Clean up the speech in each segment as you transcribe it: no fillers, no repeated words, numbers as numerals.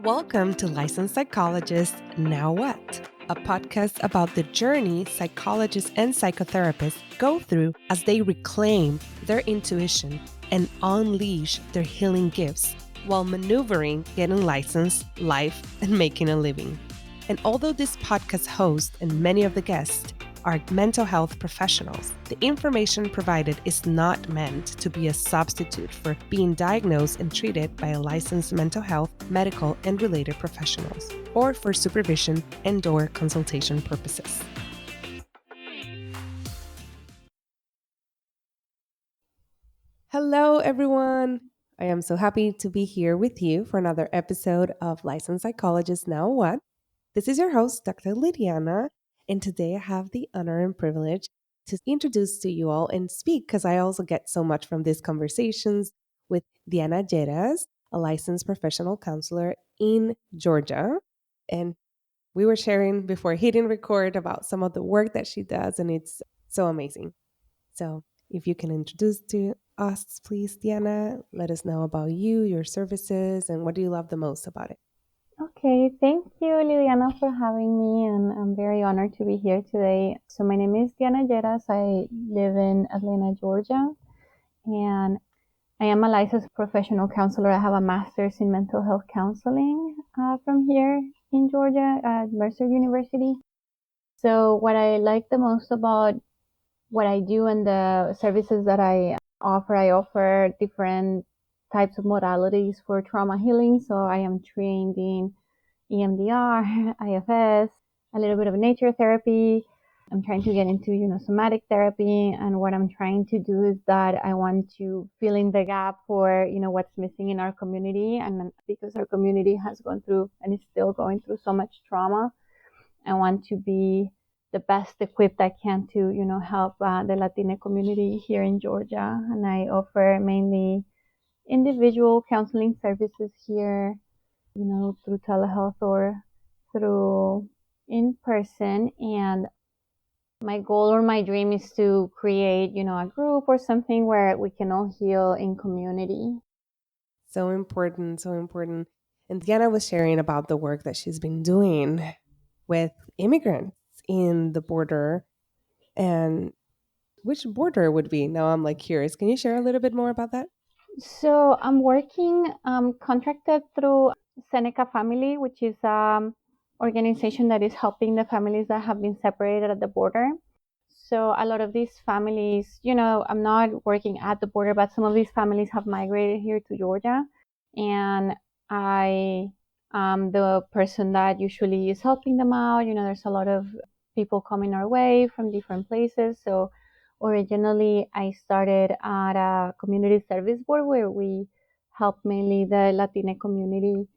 Welcome to Licensed Psychologist Now What? A podcast about the journey psychologists and psychotherapists go through as they reclaim their intuition and unleash their healing gifts while maneuvering getting licensed, life, and making a living. And although this podcast host and many of the guests are mental health professionals, the information provided is not meant to be a substitute for being diagnosed and treated by a licensed mental health, medical, and related professionals, or for supervision and/or consultation purposes. Hello, everyone. I am so happy to be here with you for another episode of Licensed Psychologist Now What? This is your host, Dr. Lidiana, and today I have the honor and privilege to introduce to you all and speak, because I also get so much from these conversations, with Diana Lleras, a licensed professional counselor in Georgia. And we were sharing before hitting record about some of the work that she does, and it's so amazing. So if you can introduce to us, please, Diana, let us know about you, your services, and what do you love the most about it? Okay, thank you, Liliana, for having me, and I'm very honored to be here today. So my name is Diana Lleras. I live in Atlanta, Georgia, and I am a licensed professional counselor. I have a master's in mental health counseling from here in Georgia at Mercer University. So what I like the most about what I do and the services that I offer different types of modalities for trauma healing. So I am trained in EMDR, IFS, a little bit of nature therapy. I'm trying to get into, somatic therapy. And what I'm trying to do is that I want to fill in the gap for, what's missing in our community. And because our community has gone through and is still going through so much trauma, I want to be the best equipped I can to, help the Latina community here in Georgia. And I offer mainly individual counseling services here, through telehealth or through in person. And my goal or my dream is to create, a group or something where we can all heal in community. So important, so important. And Diana was sharing about the work that she's been doing with immigrants in the border, and which border would be. Now I'm like curious. Can you share a little bit more about that? So I'm working contracted through Seneca Family, which is organization that is helping the families that have been separated at the border. So a lot of these families, I'm not working at the border, but some of these families have migrated here to Georgia, and I am the person that usually is helping them out. There's a lot of people coming our way from different places. So originally I started at a community service board where we help mainly the Latina community,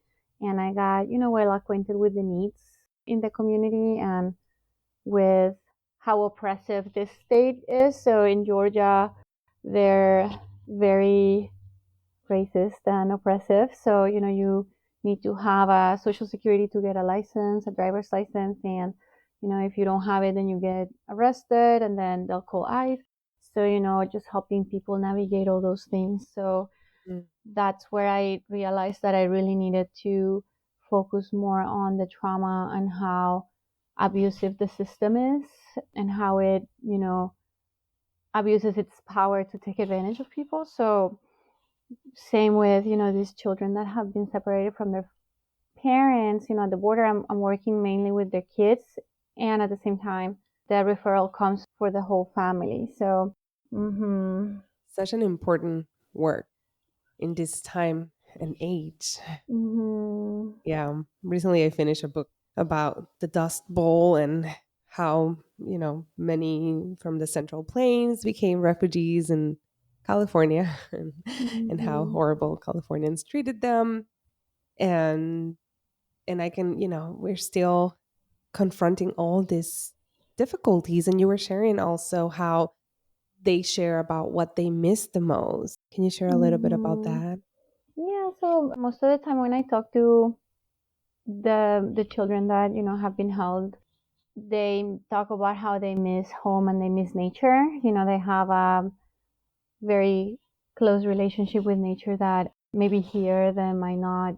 and I got, well acquainted with the needs in the community and with how oppressive this state is. So in Georgia, they're very racist and oppressive. So, you need to have a social security to get a license, a driver's license. And, if you don't have it, then you get arrested and then they'll call ICE. So, just helping people navigate all those things. So Mm. that's where I realized that I really needed to focus more on the trauma and how abusive the system is and how it, abuses its power to take advantage of people. So same with, these children that have been separated from their parents, at the border, I'm working mainly with their kids. And at the same time, the referral comes for the whole family. So, Such an important work in this time and age. Yeah. Recently I finished a book about the Dust Bowl and how, many from the Central Plains became refugees in California, and how Mhm. horrible Californians treated them. And I can, we're still confronting all these difficulties. And you were sharing also how they share about what they miss the most. Can you share a little bit about Mhm. that? Yeah, so most of the time when I talk to the children that, have been held, they talk about how they miss home and they miss nature. They have a very close relationship with nature that maybe here they might not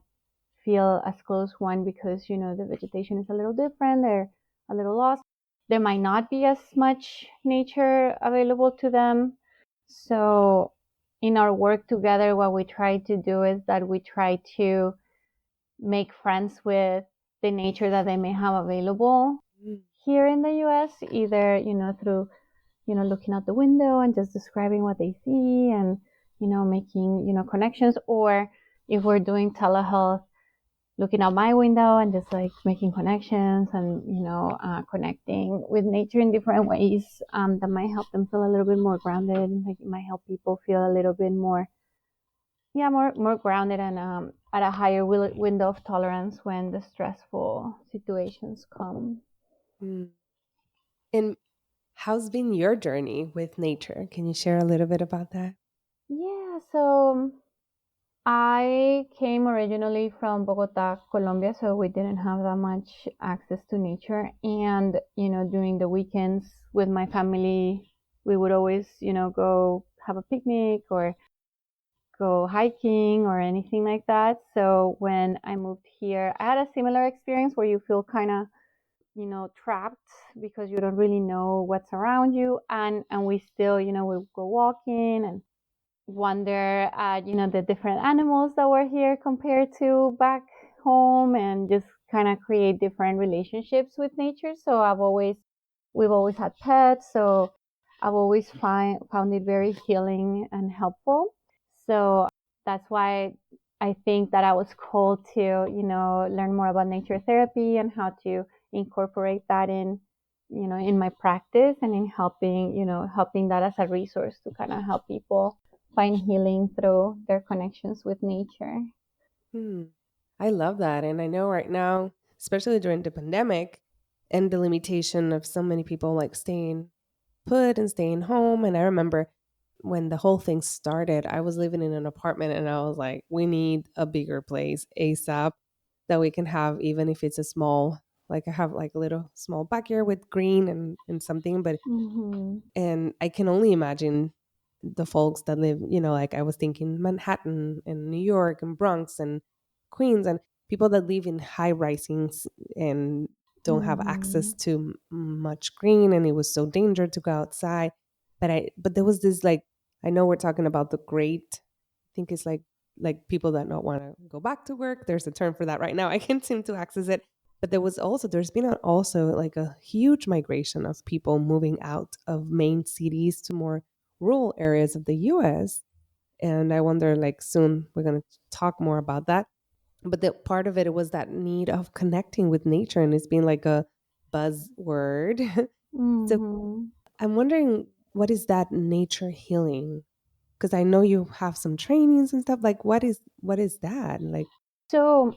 feel as close one because, the vegetation is a little different. They're a little lost. There might not be as much nature available to them. So in our work together, what we try to do is that we try to make friends with the nature that they may have available Mm. here in the US, either, through, looking out the window and just describing what they see and, making, connections. Or if we're doing telehealth, looking out my window and just like making connections and, connecting with nature in different ways that might help them feel a little bit more grounded. Like it might help people feel a little bit more, yeah, more grounded and at a higher window of tolerance when the stressful situations come. Mm. And how's been your journey with nature? Can you share a little bit about that? Yeah, so I came originally from Bogota, Colombia, so we didn't have that much access to nature. And, during the weekends with my family, we would always, go have a picnic or go hiking or anything like that. So when I moved here, I had a similar experience where you feel kind of, trapped because you don't really know what's around you. And we still, we go walking and wonder at, the different animals that were here compared to back home and just kind of create different relationships with nature. So we've always had pets. So I've always found it very healing and helpful. So that's why I think that I was called to, learn more about nature therapy and how to incorporate that in, in my practice and in helping that as a resource to kind of help people find healing through their connections with nature. Hmm. I love that. And I know right now, especially during the pandemic and the limitation of so many people like staying put and staying home. And I remember when the whole thing started, I was living in an apartment and I was like, we need a bigger place ASAP that we can have, even if it's a small, like I have like a little small backyard with green and something. But Mm-hmm. and I can only imagine the folks that live, like I was thinking Manhattan and New York and Bronx and Queens and people that live in high risings and don't have access Mm-hmm. to much green, and it was so dangerous to go outside. But there was this, like, I know we're talking about the great, I think it's like people that don't want to go back to work. There's a term for that right now. I can't seem to access it. But there's been also like a huge migration of people moving out of main cities to more rural areas of the US. And I wonder, like, soon we're going to talk more about that. But the part of it was that need of connecting with nature, and it's been like a buzzword. So Mm-hmm. I'm wondering, what is that nature healing? Because I know you have some trainings and stuff. Like, what is that? Like, So,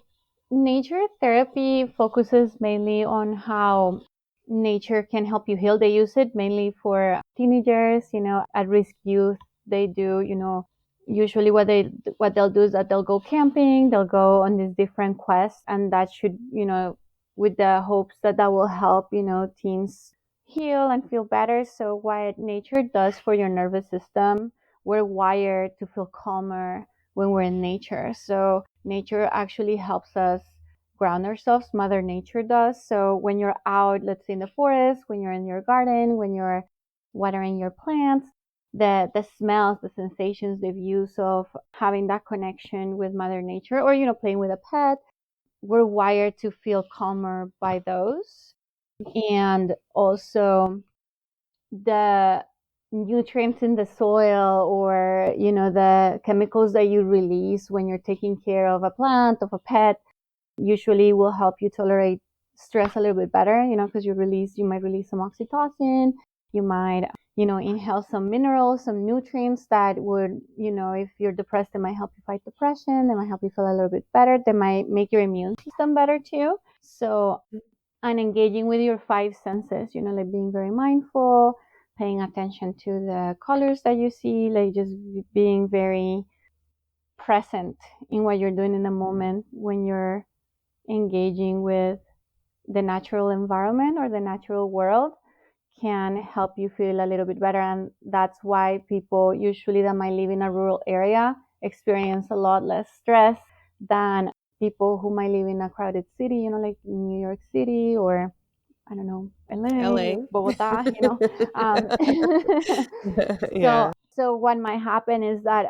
nature therapy focuses mainly on how nature can help you heal. They use it mainly for teenagers, at risk youth. They do, usually what they'll do is that they'll go camping, they'll go on these different quests, and that should, with the hopes that that will help, teens heal and feel better. So, what nature does for your nervous system, we're wired to feel calmer when we're in nature. So nature actually helps us ground ourselves. Mother Nature does. So when you're out, let's say in the forest, when you're in your garden, when you're watering your plants, the smells, the sensations, the views of having that connection with Mother Nature, or playing with a pet, we're wired to feel calmer by those. And also the nutrients in the soil, or the chemicals that you release when you're taking care of a plant, of a pet, usually will help you tolerate stress a little bit better, because you might release some oxytocin, you might inhale some minerals, some nutrients that would, if you're depressed, they might help you fight depression, they might help you feel a little bit better, they might make your immune system better too. So, and engaging with your five senses, like being very mindful, paying attention to the colors that you see, like just being very present in what you're doing in the moment when you're engaging with the natural environment or the natural world can help you feel a little bit better. And that's why people usually that might live in a rural area experience a lot less stress than people who might live in a crowded city, like New York City, or I don't know, LA, LA. Bogota. Um, Yeah. so what might happen is that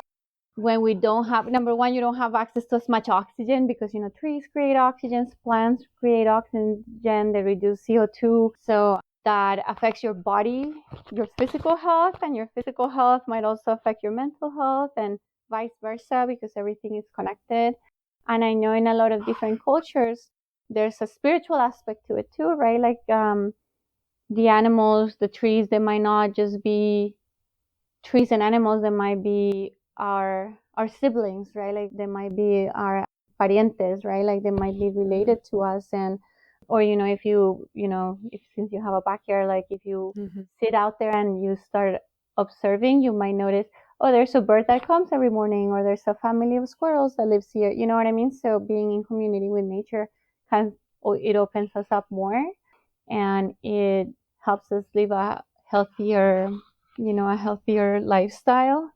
when we don't have, number one, you don't have access to as much oxygen because trees create oxygen, plants create oxygen, they reduce CO2. So that affects your body, your physical health, and your physical health might also affect your mental health, and vice versa, because everything is connected. And I know in a lot of different cultures there's a spiritual aspect to it too, right? Like the animals, the trees, they might not just be trees and animals, that might be our siblings, right? Like they might be our parientes, right? Like they might be Mhm. related to us. And or if if since you have a backyard, like if you Mhm. sit out there and you start observing, you might notice, oh, there's a bird that comes every morning, or there's a family of squirrels that lives here. You know what I mean? So being in community with nature can, it opens us up more, and it helps us live healthier a healthier lifestyle.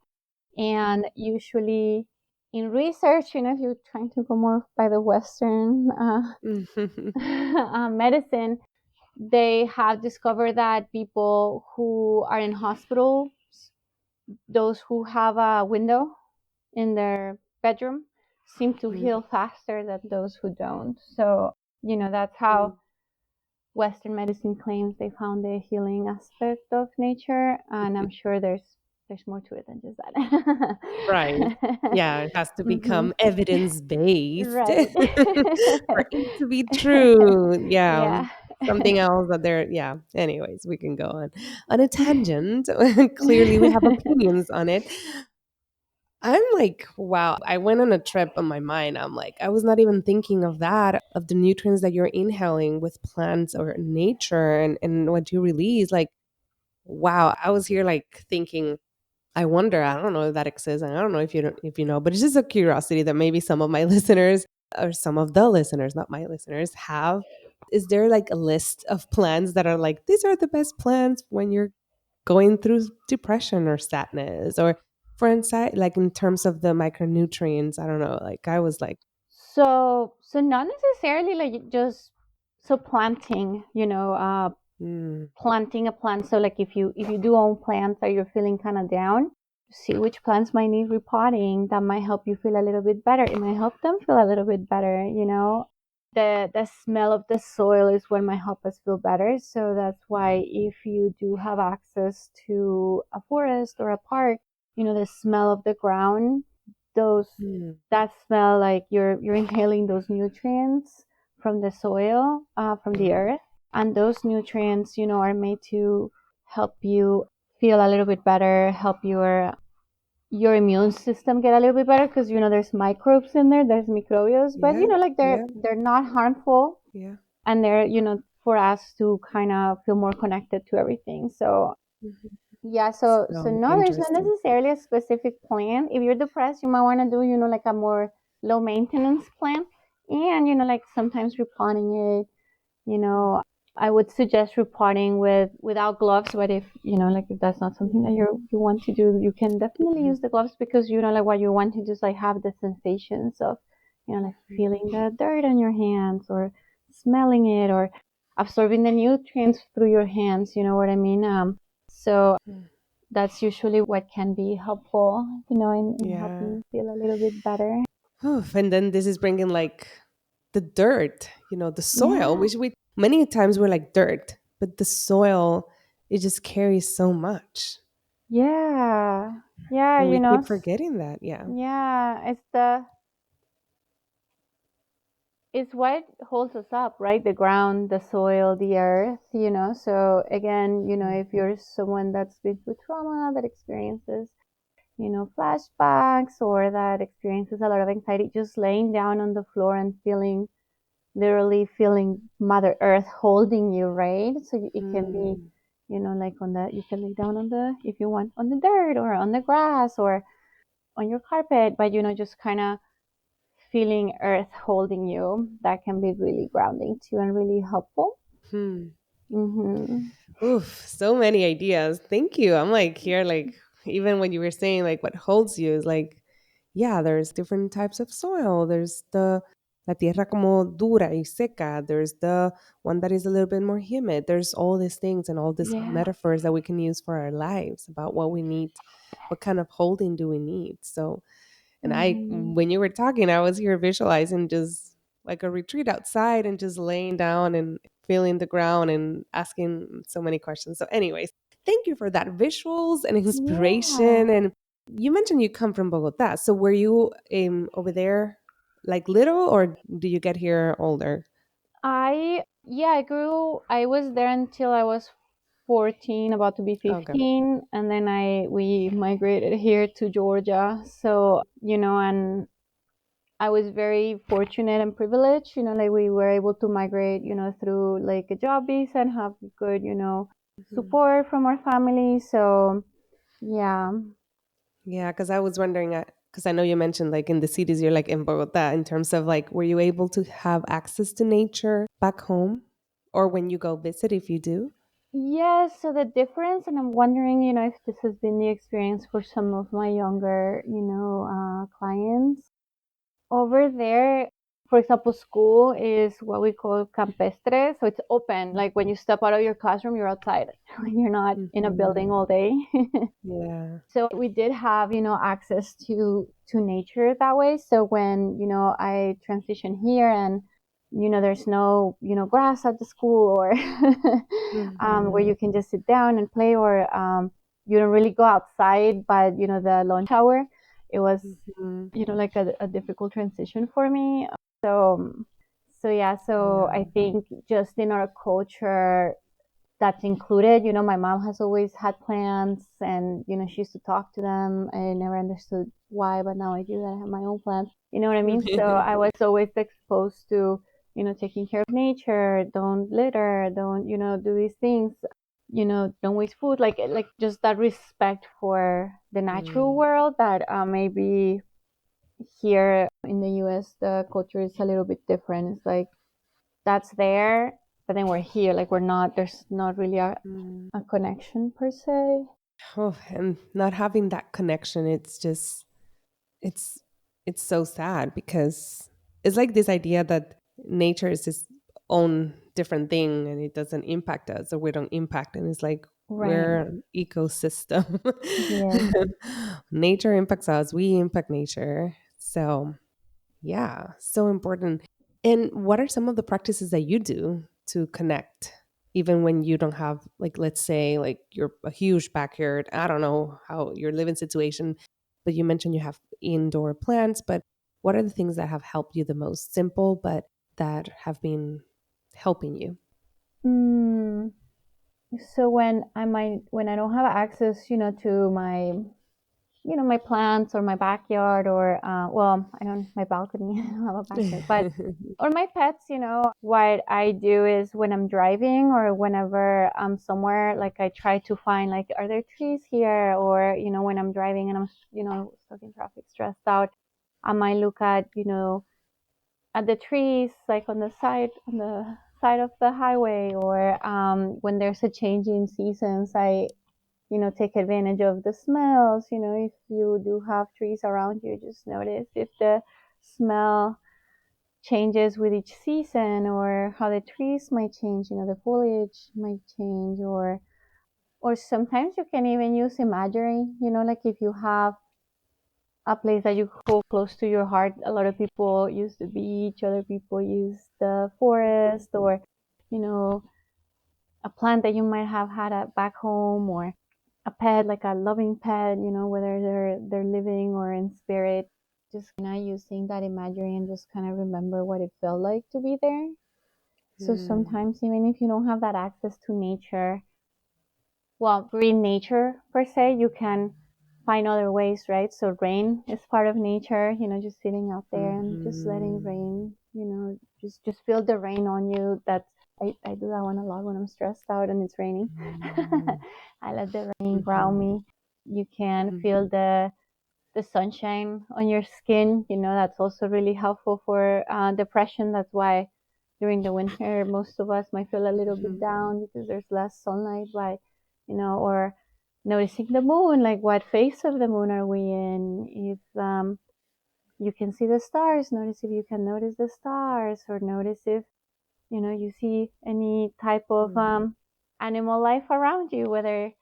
And usually in research, if you're trying to go more by the Western Mhm. medicine, they have discovered that people who are in hospitals, those who have a window in their bedroom, seem to heal faster than those who don't. So, that's how Mhm. Western medicine claims they found the healing aspect of nature, and I'm sure there's more to it than just that. Right. Yeah, it has to hmm become evidence-based Right. for it to be true. Yeah, Yeah. something else that they're yeah. Anyways, we can go on a tangent. Clearly, we have opinions on it. I'm like, wow, I went on a trip on my mind. I'm like, I was not even thinking of that, of the nutrients that you're inhaling with plants or nature and what you release. Like, wow, I was here like thinking, I wonder, I don't know if that exists. And I don't know if you don't, if you know, but it's just a curiosity that maybe some of my listeners or some of the listeners, not my listeners, have. Is there like a list of plants that are like, these are the best plants when you're going through depression or sadness or for inside, like in terms of the micronutrients? I don't know. Like I was like, So not necessarily like just so planting, mm, planting a plant. So like if you do own plants or you're feeling kind of down, see which plants might need repotting. That might help you feel a little bit better. It might help them feel a little bit better. The smell of the soil is what might help us feel better. So that's why if you do have access to a forest or a park, the smell of the ground, those mm, that smell, like you're inhaling those nutrients from the soil, from the mm, earth, and those nutrients, are made to help you feel a little bit better, help your immune system get a little bit better, because there's microbes in there, there's microbials, but yeah, like they're yeah, they're not harmful, yeah. and they're for us to kind of feel more connected to everything. So Mhm. yeah, so So no, there's not interesting. necessarily a specific plan. If you're depressed, you might want to do, like a more low maintenance plan, and like sometimes repotting it. You know, I would suggest repotting without gloves, but if like if that's not something that you want to do, you can definitely Mhm, use the gloves, because like what you want to do is like have the sensations of like mhm. feeling the dirt on your hands, or smelling it, or absorbing the nutrients through your hands. You know what I mean? So Mm. that's usually what can be helpful, in helping Yeah. you feel a little bit better. Oof, and then this is bringing like the dirt, the soil, Yeah, which we many times we're like dirt, but the soil, it just carries so much. yeah, yeah. And we keep forgetting that. Yeah. Yeah, it's what holds us up, right? The ground, the soil, the earth. So again, if you're someone that's been through trauma, that experiences, flashbacks, or that experiences a lot of anxiety, just laying down on the floor and literally feeling Mother Earth holding you, right? So it can be, Mm, like you can lay down if you want, on the dirt, or on the grass, or on your carpet, but just kind of feeling earth holding you. That can be really grounding too, and really helpful. hmm. hmm Oof, so many ideas. Thank you. I'm like here, like even when you were saying like what holds you is like, yeah, there's different types of soil. There's the la tierra como dura y seca. There's the one that is a little bit more humid. There's all these things and all these Yeah. metaphors that we can use for our lives about what we need, what kind of holding do we need. So, and Hmm. when you were talking, I was here visualizing just like a retreat outside and just laying down and feeling the ground and asking so many questions. So, anyways, thank you for that visuals and inspiration. Yeah. And you mentioned you come from Bogota. So, were you over there like little, or do you get here older? I was there until I was 14, about to be Okay. 15, and then we migrated here to Georgia. So, and I was very fortunate and privileged, like we were able to migrate, through like a job visa and have good, Mhm. support from our family. So, yeah. Yeah, because I was wondering, because I know you mentioned like in the cities, you're like in Bogota, in terms of like, were you able to have access to nature back home or when you go visit, if you do? Yes, so the difference, and I'm wondering, if this has been the experience for some of my younger, clients. Over there, for example, school is what we call campestre, so it's open. Like when you step out of your classroom, you're outside. You're not in a building Mhm. all day. Yeah. So we did have, access to nature that way. So when, I transitioned here and there's no, grass at the school or where Mhm. you can just sit down and play, or you don't really go outside, but the lunch hour, it was Mhm. like a difficult transition for me. So yeah, so I Yeah. think just in our culture, that's included. My mom has always had plants, and she used to talk to them. I never understood why, but now I do that. I have my own plants. You know what I mean? So I was always exposed to, taking care of nature, don't litter, don't, do these things, don't waste food, like just that respect for the natural Mm. world that maybe here in the US the culture is a little bit different. It's like that's there, but then we're here. Like we're not. There's not really Mm. a connection per se. Oh, and not having that connection, it's it's so sad because it's like this idea that nature is its own different thing and it doesn't impact us or we don't impact, and it's like Right. we're an ecosystem. Yes. Nature impacts us, we impact nature. So yeah, so important. And what are some of the practices that you do to connect, even when you don't have, like, let's say, like you're a huge backyard? I don't know how your living situation, but you mentioned you have indoor plants. But what are the things that have helped you the most? Simple, but that have been helping you. Mm, so when I don't have access, to my plants or my backyard, or well, I don't my balcony. I don't have a backyard, but or my pets, what I do is when I'm driving or whenever I'm somewhere, like I try to find, like, are there trees here? Or when I'm driving and I'm stuck in traffic, stressed out, I might look at the trees, like on the side of the highway, or when there's a change in seasons, I take advantage of the smells. If you do have trees around you, just notice if the smell changes with each season, or how the trees might change. The foliage might change, or sometimes you can even use imagery. Like if you have a place that you hold close to your heart. A lot of people use the beach, other people use the forest, or you know a plant that you might have had back home, or a pet, like a loving pet, whether they're living or in spirit. Just using that imagery and just kind of remember what it felt like to be there. So Mm, sometimes, even if you don't have that access to nature, well, green nature per se, you can find other ways, right? So rain is part of nature, just sitting out there and just letting mhm, rain, just feel the rain on you. I do that one a lot when I'm stressed out and it's raining. mm, I let the rain ground mhm, me. You can mhm, feel the sunshine on your skin. That's also really helpful for depression. That's why during the winter, most of us might feel a little bit mhm, down because there's less sunlight. But or noticing the moon, like what phase of the moon are we in? If you can see the stars, notice if you can notice the stars, or notice if you see any type of Mm. animal life around you, whether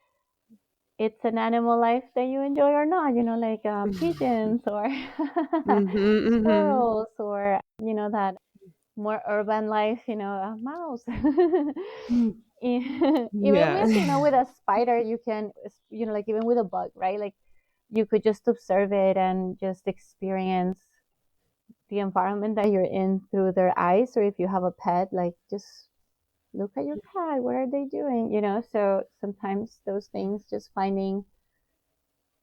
it's an animal life that you enjoy or not, like pigeons or Mhm, mhm. squirrels, or that more urban life, a mouse. Mm. Even Yeah. with a spider, you can, like even with a bug, right? Like you could just observe it and just experience the environment that you're in through their eyes. Or if you have a pet, like just look at your cat. What are they doing? So sometimes those things, just finding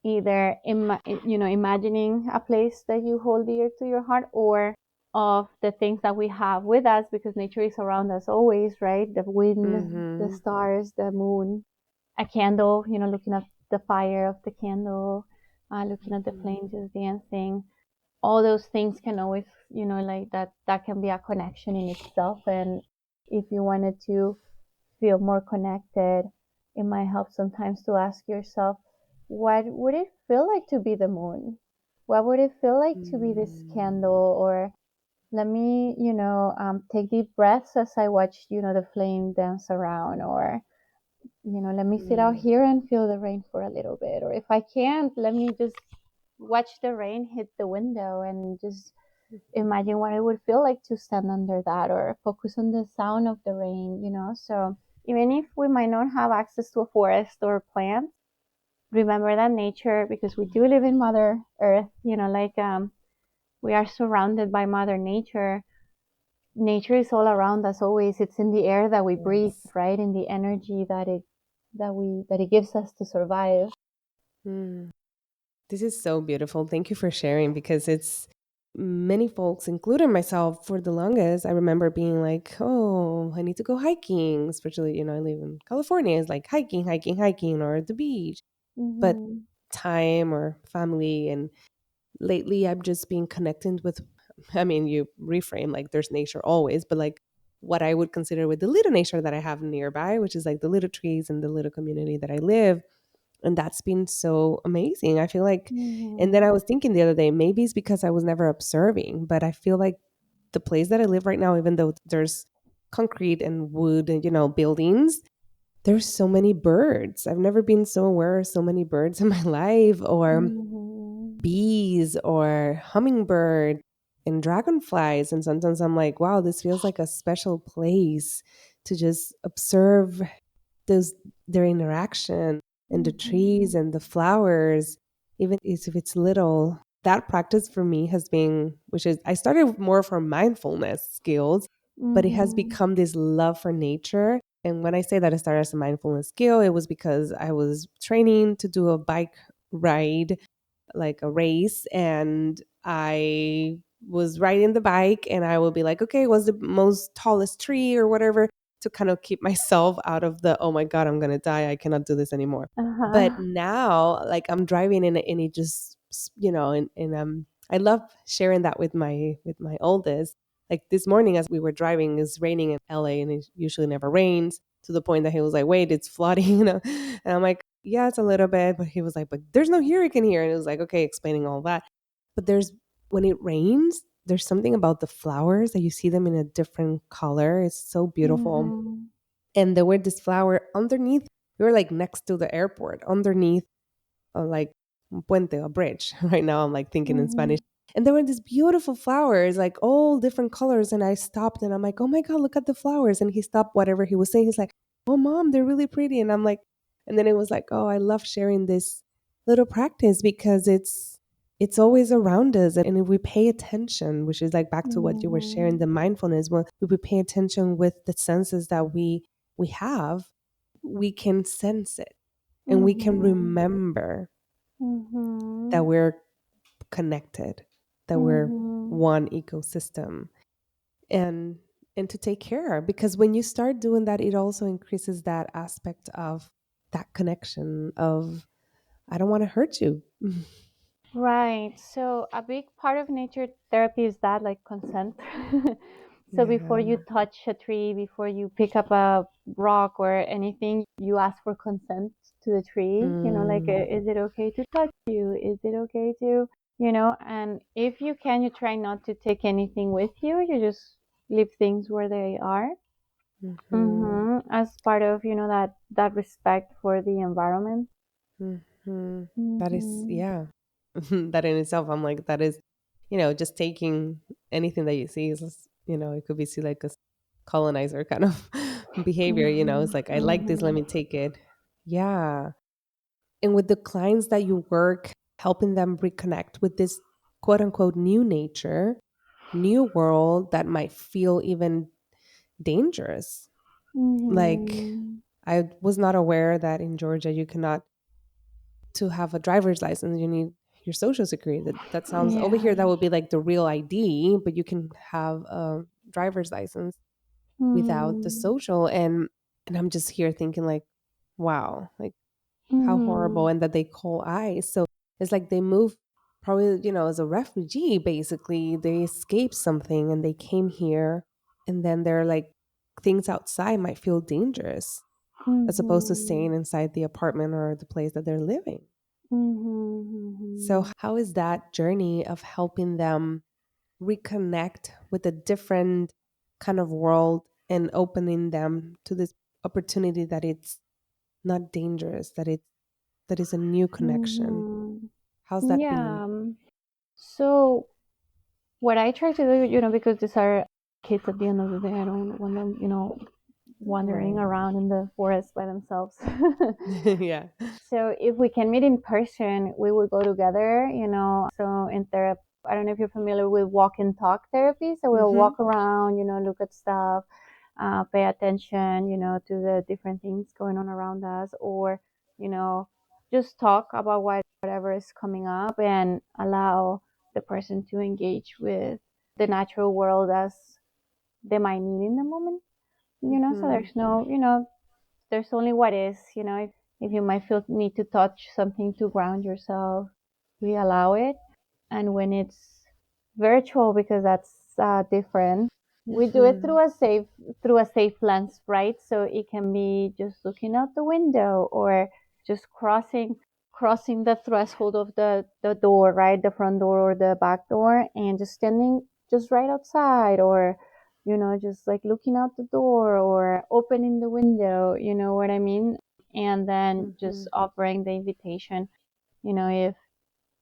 either imagining a place that you hold dear to your heart, or of the things that we have with us, because nature is around us always, right? The wind, the Mhm. stars, the moon, a candle, looking at the fire of the candle, looking at the Mhm. flames just dancing. All those things can always, like that can be a connection in itself. And if you wanted to feel more connected, it might help sometimes to ask yourself, what would it feel like to be the moon? What would it feel like to be this Mm. candle? Or let me, take deep breaths as I watch, the flame dance around. Or, let me sit out Mm. here and feel the rain for a little bit. Or if I can't, let me just watch the rain hit the window and just imagine what it would feel like to stand under that, or focus on the sound of the rain. So even if we might not have access to a forest or plants, remember that nature, because we do live in Mother Earth, like we are surrounded by Mother Nature. Nature is all around us always. It's in the air that we breathe, Yes. right? In the energy that it gives us to survive. Mm. This is so beautiful. Thank you for sharing because it's many folks, including myself, for the longest. I remember being like, oh, I need to go hiking, especially, I live in California. It's like hiking, hiking, hiking, or the beach. But Mm-hmm. time or family. And lately, I've just been connected with, I mean, you reframe like there's nature always, but like what I would consider with the little nature that I have nearby, which is like the little trees and the little community that I live, and that's been so amazing. I feel like, and then Mm-hmm. I was thinking the other day, maybe it's because I was never observing, but I feel like the place that I live right now, even though there's concrete and wood and, buildings, there's so many birds. I've never been so aware of so many birds in my life, or Mm-hmm. bees, or hummingbird and dragonflies. And sometimes I'm like, wow, this feels like a special place to just observe those their interaction and the trees Mm-hmm. and the flowers, even if it's little. That practice for me has been, which is I started more for mindfulness skills, but it has Mm-hmm. become this love for nature. And when I say that I started as a mindfulness skill, it was because I was training to do a bike ride, like a race, and I was riding the bike and I would be like, okay, what's the most tallest tree or whatever, to kind of keep myself out of the, oh my god, I'm gonna die, I cannot do this anymore. But Uh-huh. now, like, I'm driving and it just, and I love sharing that with my oldest. Like this morning as we were driving, it's raining in LA and it usually never rains, to the point that he was like, wait, it's flooding, and I'm like, yeah, it's a little bit. But he was like, but there's no hurricane here. And it was like, okay, explaining all that. But when it rains, there's something about the flowers that you see them in a different color. It's so beautiful. Mm-hmm. And there were this flower underneath. We were like next to the airport, underneath like un puente, a bridge. Right now, I'm like thinking in Spanish. Mm-hmm. And there were these beautiful flowers, like all different colors. And I stopped and I'm like, oh my God, look at the flowers. And he stopped whatever he was saying. He's like, oh, mom, they're really pretty. And I'm like, and then it was like, oh, I love sharing this little practice because it's always around us. And if we pay attention, which is like back to what you were sharing, Mm-hmm. the mindfulness, when we pay attention with the senses that we have, we can sense it and we can Mm-hmm. remember that Mm-hmm. we're connected, that we're Mm-hmm. one ecosystem, and to take care, because when you start doing that, it also increases that aspect of that connection of, I don't want to hurt you. Right. So a big part of nature therapy is that, like, consent. So before Yeah. you touch a tree, before you pick up a rock or anything, you ask for consent to the tree. Like, Mm. is it okay to touch you? Is it okay to, and if you can, you try not to take anything with you. You just leave things where they are. Mm-hmm. As part of, that respect for the environment. Mm-hmm. That is, Mm-hmm. yeah. That in itself, I'm like, that is, just taking anything that you see is, it could be see like a colonizer kind of behavior, it's like, I like this, let Mm-hmm. me take it. Yeah. And with the clients that you work, helping them reconnect with this quote unquote new nature, new world that might feel even dangerous. Like, Mm-hmm. I was not aware that in Georgia you cannot, to have a driver's license, you need your social security. That sounds, over Yeah. here that would be like the real ID, but you can have a driver's license without the Mm-hmm. social. And I'm just here thinking like, wow, like how horrible, Mm-hmm. and that they call ICE. So it's like they move probably, as a refugee, basically. They escaped something and they came here, and then they're like, things outside might feel dangerous as opposed to Mm-hmm. staying inside the apartment or the place that they're living. So, Mm-hmm. how is that journey of helping them reconnect with a different kind of world and opening them to this opportunity that it's not dangerous, that is a new connection? Mm-hmm. How's that been? Yeah. So what I try to do, because these are kids at the end of the day, I don't want them, wandering Right. around in the forest by themselves. Yeah. So if we can meet in person, we will go together, So in therapy, I don't know if you're familiar with walk and talk therapy. So we'll Mm-hmm. walk around, look at stuff, pay attention, to the different things going on around us, or, you know, just talk about whatever is coming up and allow the person to engage with the natural world as they might need in the moment, So Mm-hmm. there's no, there's only what is, if you might feel need to touch something to ground yourself, we allow it. And when it's virtual, because that's different, we do it Mm-hmm. through a safe lens, right? So it can be just looking out the window or just crossing the threshold of the door, right? The front door or the back door, and just standing just right outside, or just like looking out the door or opening the window, you know what I mean? And then Mm-hmm. just offering the invitation, if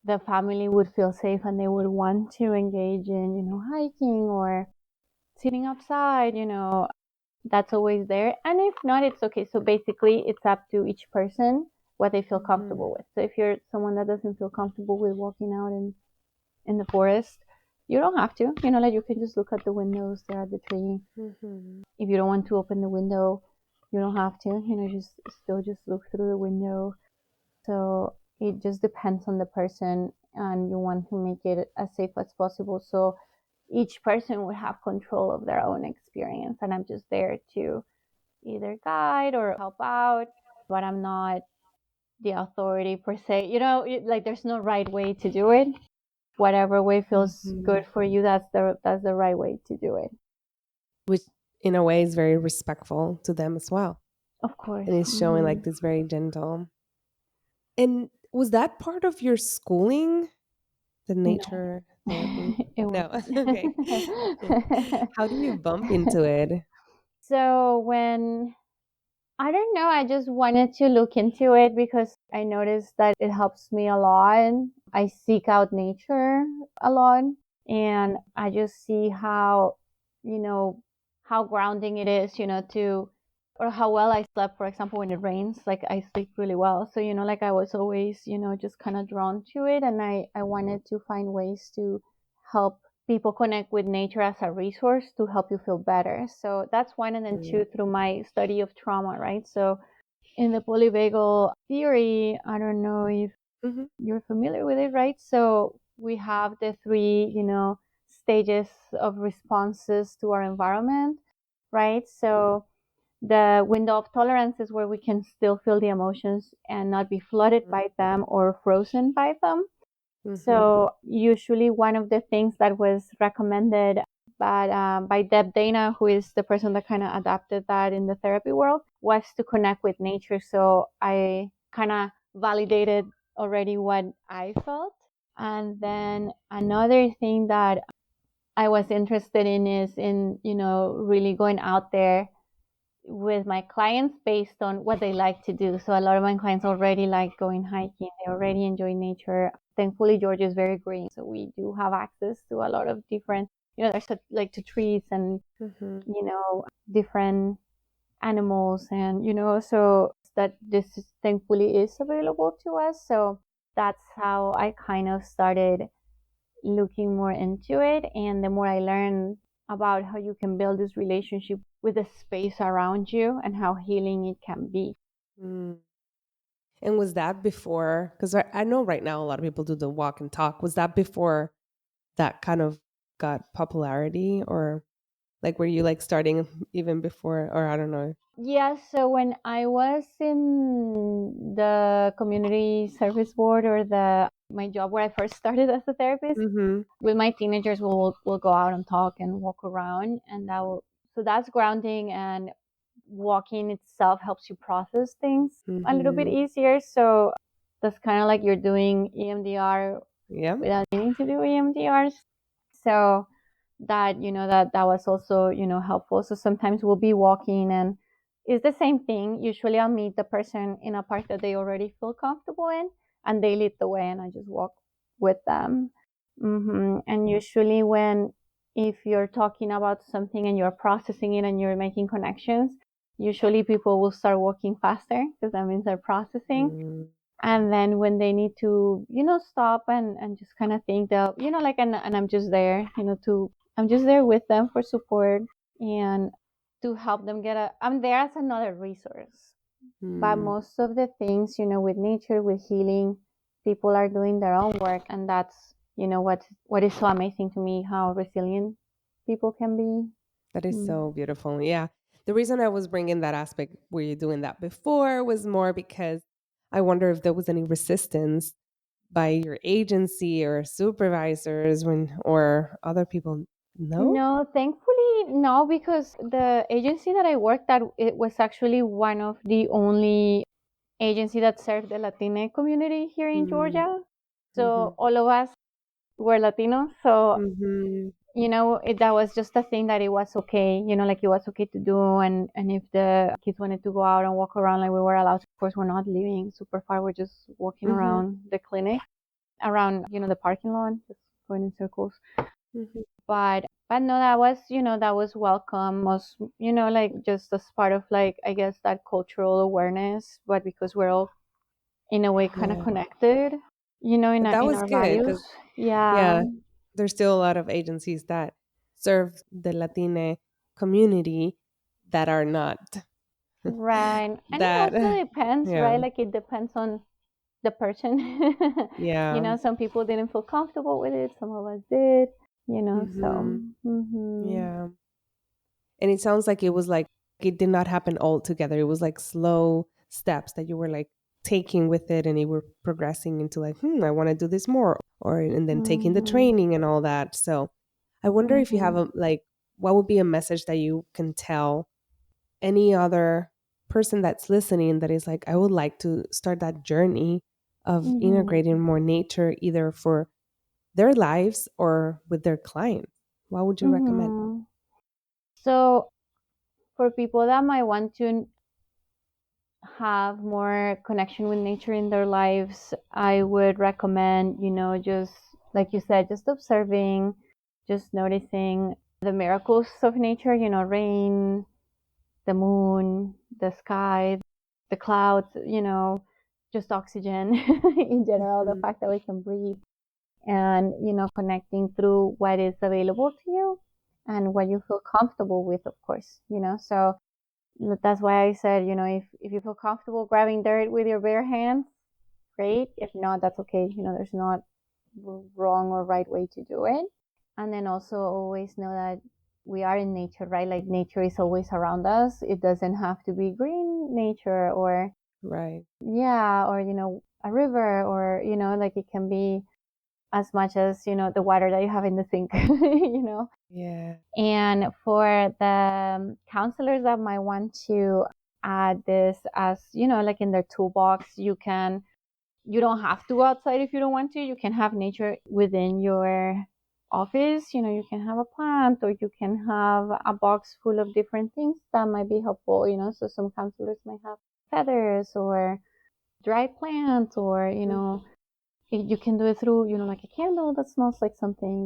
the family would feel safe and they would want to engage in, hiking or sitting outside, that's always there. And if not, it's okay. So basically, it's up to each person what they feel Mm-hmm. comfortable with. So if you're someone that doesn't feel comfortable with walking out in the forest, you don't have to. Like you can just look at the windows, stare at the tree. Mm-hmm. If you don't want to open the window, you don't have to. Just still just look through the window. So it just depends on the person, and you want to make it as safe as possible. So each person would have control of their own experience, and I'm just there to either guide or help out, but I'm not the authority per se. Like there's no right way to do it. Whatever way feels Mm-hmm. good for you, that's the right way to do it. Which in a way is very respectful to them as well. Of course. And it's showing like this very gentle. And was that part of your schooling, the No, nature therapy? it No. wasn't. Okay. How do you bump into it? So when I don't know, I just wanted to look into it because I noticed that it helps me a lot. I seek out nature a lot, and I just see you know, how grounding it is, or how well I slept, for example, when it rains, like I sleep really well. So, like I was always, just kind of drawn to it. And I wanted to find ways to help people connect with nature as a resource to help you feel better. So that's one. And then Mm. two, through my study of trauma, right? So in the polyvagal theory, I don't know if Mhm. you're familiar with it, right? So we have the three, stages of responses to our environment, right? So the window of tolerance is where we can still feel the emotions and not be flooded by them or frozen by them. Mhm. So usually one of the things that was recommended by Deb Dana, who is the person that kind of adapted that in the therapy world, was to connect with nature. So I kind of validated already what I felt. And then another thing that I was interested in is in, really going out there with my clients based on what they like to do. So a lot of my clients already like going hiking. They already enjoy nature. Thankfully, Georgia is very green. So we do have access to a lot of different, there's like to trees and, Mm-hmm. different animals and, so that thankfully is available to us. So that's how I kind of started looking more into it. And the more I learned about how you can build this relationship with the space around you and how healing it can be. Mm. And was that before? Because I know right now a lot of people do the walk and talk. Was that before that kind of got popularity, or like were you like starting even before, or I don't know? Yeah, so when I was in the community service board or the my job where I first started as a therapist, Mm-hmm. with my teenagers we'll go out and talk and walk around, and so that's grounding, and walking itself helps you process things a little bit Mm-hmm. easier. So that's kind of like you're doing EMDR Yeah. without needing to do EMDRs. So that, that was also, helpful. So sometimes we'll be walking and it's the same thing. Usually I'll meet the person in a park that they already feel comfortable in, and they lead the way and I just walk with them. And usually if you're talking about something and you're processing it and you're making connections, usually people will start walking faster because that means they're processing. Mm. And then when they need to, stop and just kind of think that, like, and I'm just there, I'm just there with them for support and to help them I'm there as another resource. But Mm. most of the things, with nature, with healing, people are doing their own work. And that's, what is so amazing to me, how resilient people can be. That is Mm. so beautiful. Yeah. The reason I was bringing that aspect, were you doing that before, was more because I wonder if there was any resistance by your agency or supervisors or other people. No? No, thankfully, no, because the agency that I worked at, it was actually one of the only agency that served the Latina community here in Mm. Georgia. Mm-hmm. So all of us were Latinos. So, Mm-hmm. that was just a thing that it was okay, like it was okay to do. And if the kids wanted to go out and walk around, like we were allowed to. Of course, we're not living super far. We're just walking Mm-hmm. around the clinic, around, the parking lot, just going in circles. Mm-hmm. But no, that was welcome. Was, like just as part of, like, I guess that cultural awareness, but because we're all in a way kind of Yeah. connected, But that in was our good values. because, Yeah. yeah, there's still a lot of agencies that serve the Latina community that are not Right. And it that. also depends, Yeah. right? Like it depends on the person. Yeah. Some people didn't feel comfortable with it, some of us did, so. Mm-hmm. Hmm. Yeah. And it sounds like it was like it did not happen all together. It was like slow steps that you were like taking with it, and you were progressing into like, I want to do this more, or and then taking the Hmm. training and all that. So I wonder if you have Hmm. a like, what would be a message that you can tell any other person that's listening that is like, I would like to start that journey of integrating Hmm. more nature, either for their lives or with their clients? What would you recommend? Hmm. So for people that might want to have more connection with nature in their lives, I would recommend, just like you said, just observing, just noticing the miracles of nature, rain, the moon, the sky, the clouds, just oxygen in general, the Mhm. fact that we can breathe, and, connecting through what is available to you and what you feel comfortable with, of course, so that's why I said, if you feel comfortable grabbing dirt with your bare hands, great. If not, that's okay. There's not wrong or right way to do it. And then also always know that we are in nature, right? Like nature is always around us. It doesn't have to be green nature or, Right. yeah, or, a river or, like it can be as much as, the water that you have in the sink, Yeah. And for the counselors that might want to add this as, like in their toolbox, you can you don't have to go outside if you don't want to. You can have nature within your office. You can have a plant, or you can have a box full of different things that might be helpful. So some counselors might have feathers or dry plants, or you can do it through, like a candle that smells like something.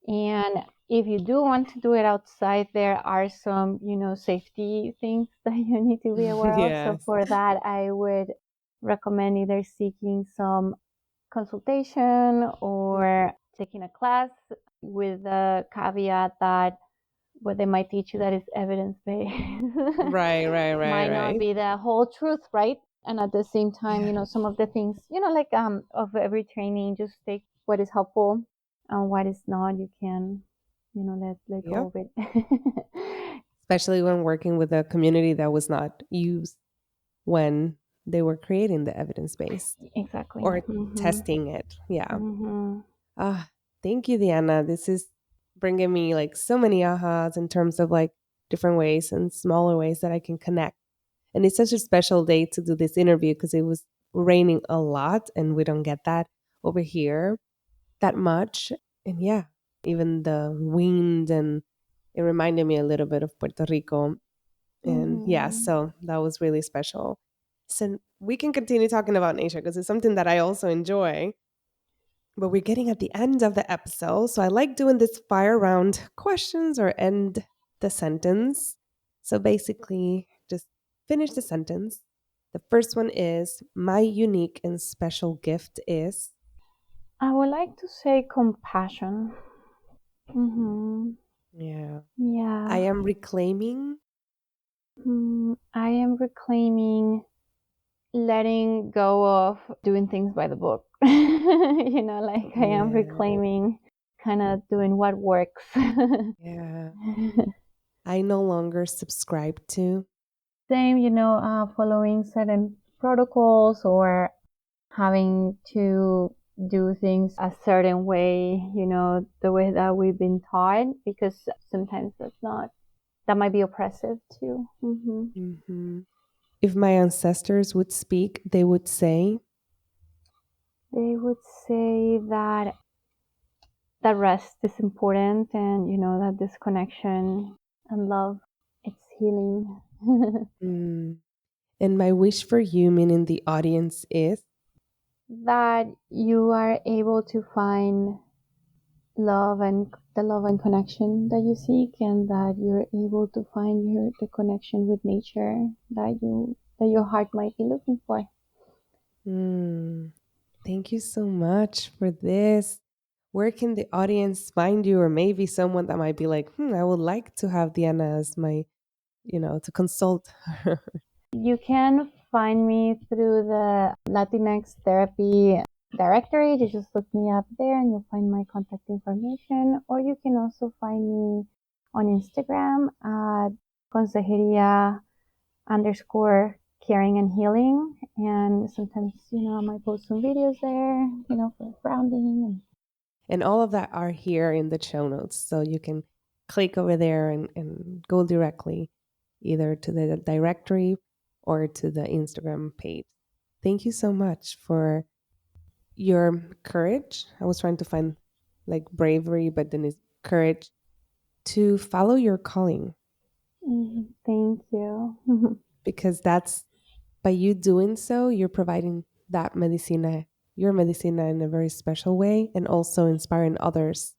And if you do want to do it outside, there are some, safety things that you need to be aware of. So Yes. for that, I would recommend either seeking some consultation or taking a class, with the caveat that what they might teach you that is evidence-based Right, right, right, might not right. be the whole truth, right? And at the same time, Yeah. some of the things, like of every training, just take what is helpful and what is not. You can, let go Yep. of it. Especially when working with a community that was not used when they were creating the evidence base Exactly. or Mm-hmm. testing it. Yeah. Mm-hmm. Ah, thank you, Diana. This is bringing me like so many ahas in terms of like different ways and smaller ways that I can connect. And it's such a special day to do this interview because it was raining a lot and we don't get that over here that much. And yeah, even the wind, and it reminded me a little bit of Puerto Rico. And yeah, Mm-hmm. so that was really special. So we can continue talking about nature because it's something that I also enjoy. But we're getting at the end of the episode. So I like doing this fire round questions or end the sentence. So basically, just finish the sentence. The first one is my unique and special gift is. I would like to say compassion. Mm-hmm. Yeah. I Yeah. am reclaiming. I am reclaiming letting go of doing things by the book. Like I am Yeah. reclaiming kind of doing what works. Yeah. I no longer subscribe to. Same, following certain protocols or having to do things a certain way, the way that we've been taught, because sometimes that might be oppressive too. Mhm. If my ancestors would speak, they would say. They would say that rest is important, and that this connection and love, it's healing. Mm. And my wish for you, meaning the audience, is. That you are able to find love and the love and connection that you seek, and that you're able to find the connection with nature that your heart might be looking for. Mm. Thank you so much for this. Where can the audience find you, or maybe someone that might be like, I would like to have Diana as my, to consult her. You can find me through the Latinx therapy directory. You just look me up there and you'll find my contact information. Or you can also find me on Instagram at consejeria underscore caring and healing. And sometimes, I might post some videos there, for grounding. And all of that are here in the show notes. So you can click over there and go directly either to the directory or to the Instagram page. Thank you so much for your courage. I was trying to find like bravery, but then it's courage to follow your calling, Thank you. because that's by you doing so, you're providing that medicina, your medicina in a very special way, and also inspiring others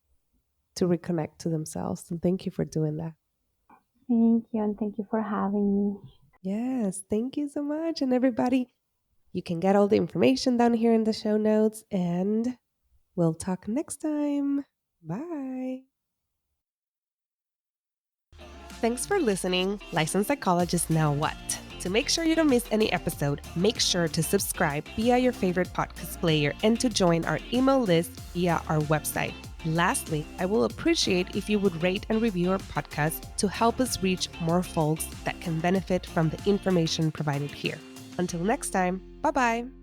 to reconnect to themselves. And thank you for doing that. Thank you. And thank you for having me. Yes, thank you so much. And everybody, you can get all the information down here in the show notes, and we'll talk next time. Bye. Thanks for listening. Licensed Psychologist Now What? To make sure you don't miss any episode, make sure to subscribe via your favorite podcast player and to join our email list via our website. Lastly, I will appreciate if you would rate and review our podcast to help us reach more folks that can benefit from the information provided here. Until next time, bye-bye.